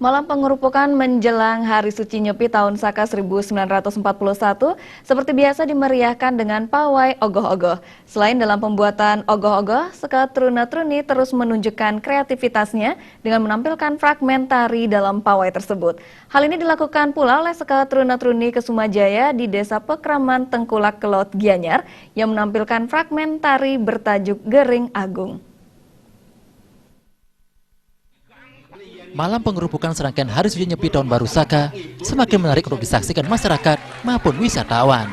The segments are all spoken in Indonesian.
Malam pengerupukan menjelang Hari Suci Nyepi tahun Saka 1941 seperti biasa dimeriahkan dengan pawai ogoh-ogoh. Selain dalam pembuatan ogoh-ogoh, Seka Truna-Truni terus menunjukkan kreativitasnya dengan menampilkan fragmen tari dalam pawai tersebut. Hal ini dilakukan pula oleh Seka Truna-Truni Kesumajaya di Desa Pekraman Tengkulak Kelot Gianyar yang menampilkan fragmen tari bertajuk Gering Agung. Malam pengerupukan serangkaian Hari Suci Nyepi Tahun Baru Saka semakin menarik untuk disaksikan masyarakat maupun wisatawan.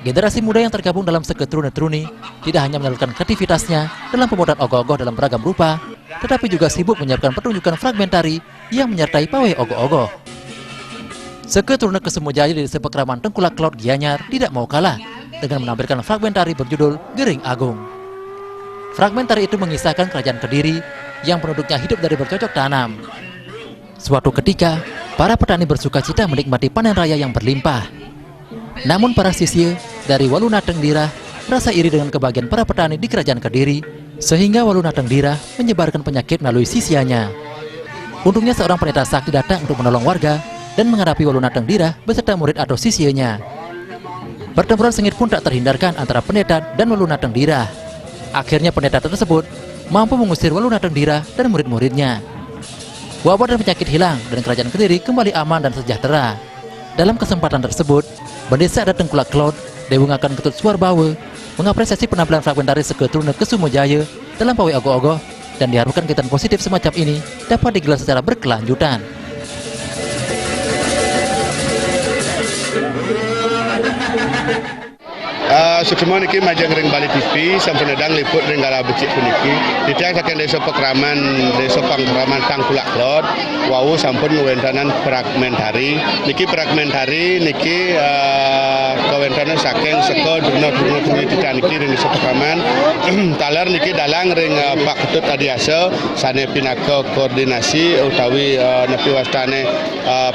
Generasi muda yang tergabung dalam Seka Truna-Truni tidak hanya menyalurkan kreativitasnya dalam pembuatan ogoh-ogoh dalam beragam rupa, tetapi juga sibuk menyiapkan pertunjukan fragmen tari yang menyertai pawai ogoh-ogoh. Seka Truna Kesumajaya di Desa Pekraman Tengkulak Kelot Gianyar tidak mau kalah dengan menampilkan fragmen tari berjudul Gering Agung. Fragmen tari itu mengisahkan kerajaan Kediri yang penduduknya hidup dari bercocok tanam. Suatu ketika, para petani bersuka cita menikmati panen raya yang berlimpah. Namun para sisye dari Walunateng Dirah merasa iri dengan kebahagiaan para petani di kerajaan Kediri, sehingga Walunateng Dirah menyebarkan penyakit melalui sisyanya. Untungnya seorang pendeta sakti datang untuk menolong warga dan menghadapi Walunateng Dirah beserta murid atau sisyenya. Pertempuran sengit pun tak terhindarkan antara pendeta dan Walunateng Dirah. Akhirnya pendeta tersebut mampu mengusir Walunateng Dirah dan murid-muridnya. Wabah dan penyakit hilang dan kerajaan Kediri kembali aman dan sejahtera. Dalam kesempatan tersebut, Pendesa adat Tengkulak Kelot, Dewungakan Ketut Suarbawe, mengapresiasi penampilan fragmen tari Seka Truna Kesumajaya dalam pawai ogoh-ogoh dan diharapkan kegiatan positif semacam ini dapat digelar secara berkelanjutan. Semua niki majang ring Bali TV sampun nedang liput ring gala becik puniki. Ditiang saking Desa Pekraman, Desa Pekraman Tengkulak Kelot, wau sampun ngewentanan fragmen tari. Niki fragmen tari niki kewentanan saking Seka Truna-Truni niki ring Desa Pekraman. Taler niki dalang ring Pak Ketut Adiasa sane pinaka koordinasi utawi nepi wastane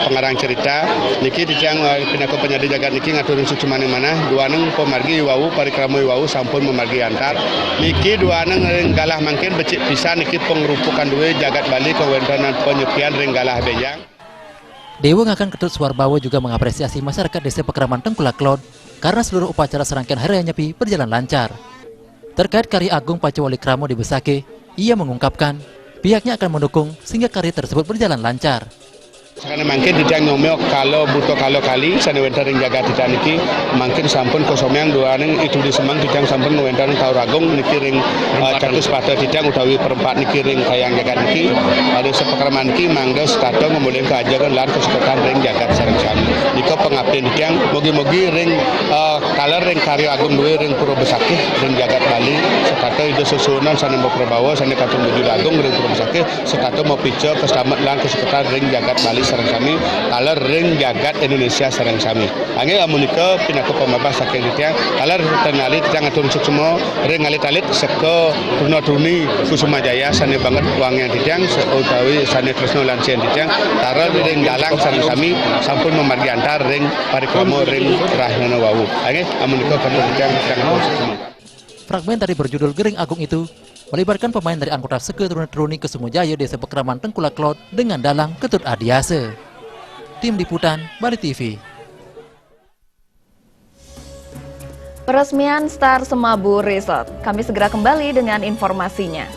pengarang cerita. Niki ditiang pinaka penyadi jagat niki ngaturin suci maneh-maneh duaneng pemargi wau parikrama wau sampun memargi antar. Niki duaneng ring galah mangkin becik pisan niki pengerupukan duwe jagat Bali kewentanan penyepian ring galah bejang. Dewungakan Ketut Suarbawe juga mengapresiasi masyarakat Desa Pekraman Tengkulak Kelot karena seluruh upacara serangkaian Hari Raya Nyepi berjalan lancar. Terkait karya Agung Pacawali Kramo di Besake, ia mengungkapkan pihaknya akan mendukung sehingga karya tersebut berjalan lancar. Sekarang mungkin tidak nyomel kalau butuh kalau kali sana wentaring jaga tidak niki mungkin sampun kosomyang dua neng itu di semang tidak sampun wentaring tahu ragung niki ring catus pada tidak utawi perempat niki ring kayang jaga niki ada sepekraman niki mangga stato memulai keajaran lan kesukaan ring jaga sareng sami niko pengabdian yang mogi-mogi ring kaler ring karya agung dua ring pura besakih ring jaga Bali stato itu susunan sana mau prabawa sana katung wujud agung ring pura besakih stato mau pico keselamat lan kesukaan ring jaga Bali sareng sami kaler ring jagat Indonesia sareng sami. Angge amunika pinaka pemabah saking titiang kaler tenali titiang atur semua ring alit-alit Seka Truna-Truni Kesumajaya sane banget uangnya titiang utawi sane tresno lan sien titiang kaler ring dalang sareng sami sampun memargi antar ring parikrama ring rahyana wau. Angge amunika katur titiang atur semua. Fragmen tari berjudul Gering Agung itu melibatkan pemain dari anggota Seka Truna-Truni Kesumajaya Desa Pekraman Tengkulak Kelot dengan dalang Ketut Adiasa. Tim Liputan Bali TV. Peresmian Star Semabu Resort. Kami segera kembali dengan informasinya.